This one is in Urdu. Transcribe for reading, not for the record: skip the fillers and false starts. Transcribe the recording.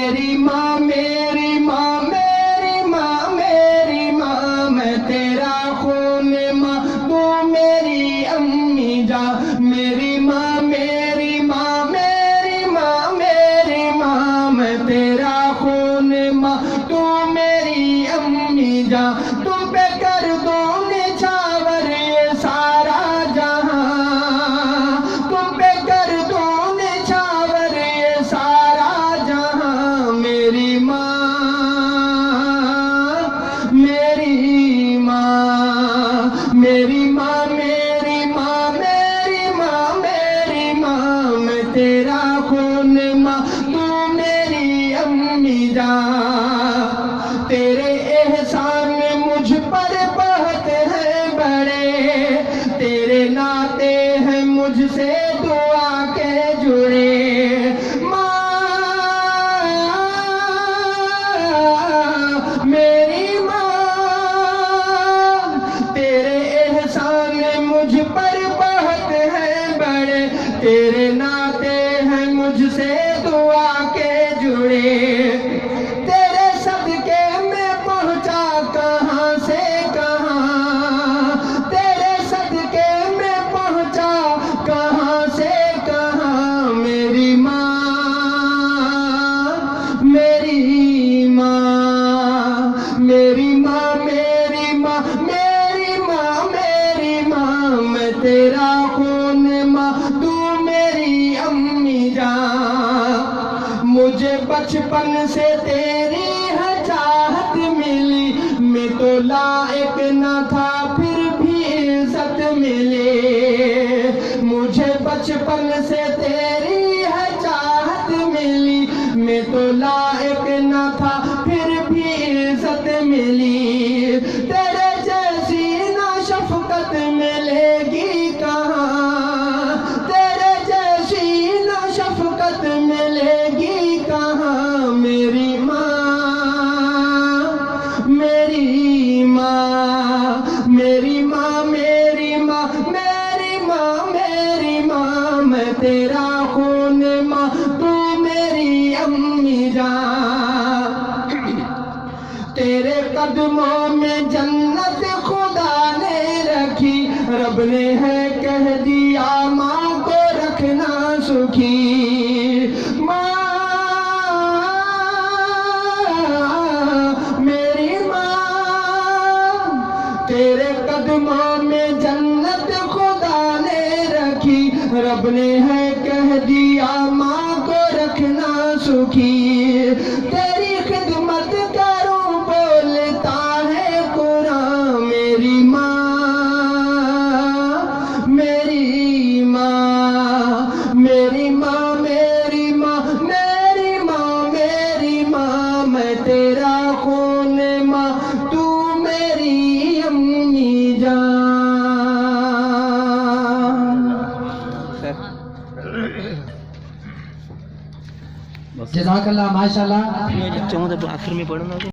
میری ماں میری ماں میری ماں میری ماں میں تیرا خون ماں تو میری امی جان میری ماں میری ماں میری ماں میری ماں میں تیرا خون ماں تو میری امی جان تم پہ کر دو نچھاور یہ سارا جہاں تم پہ کر دو نچھاور یہ سارا جہاں میری ماں میری ماں میری ماں میری ماں میری ماں میری ماں میں تیرا خون ماں تو میری امی جان تیرے احسان مجھ پر بہت ہیں بڑے تیرے ناطے ہیں مجھ سے دعا کے جڑے ماں میری ماں تیرے احسان مجھ پر بہت ہیں بڑے تیرے ناطے ہیں مجھ سے دعا کے جڑے تیرے صدقے میں پہنچا کہاں سے کہاں تیرے صدقے میں پہنچا کہاں سے کہاں میری ماں میری ماں میری ماں میری ماں میری ماں میری ماں میں تیرا خون ماں تو میری امی جان مجھے بچپن سے تیری ہے چاہت ملی میں تو لائق نہ تھا پھر بھی عزت ملی مجھے بچپن سے تیری ہے چاہت ملی میں تو لائق نہ تھا پھر بھی عزت ملی تیرے جیسی نہ شفقت ملے گی کہاں تیرے جیسی نہ شفقت ملے گی کہاں میری ماں میری ماں میری ماں میری ماں میری ماں میری ماں میں تیرا خون ماں تو میری امی جان تیرے قدموں میں جنت خدا نے رکھی رب نے ہے کہہ دیا ماں کو رکھنا سکھی ماں میری ماں تیرے قدموں میں جنت خدا نے رکھی رب نے ہے کہہ دیا ماں کو رکھنا سکھی تیری خدمت کروں بولتا ہے قرآن میری ماں میری ماں میری ماں میری ماں میری ماں میری ماں میں تیرا خون ماں تو میری امی جان جزاک اللہ ماشاء اللہ آخر میں پڑھنا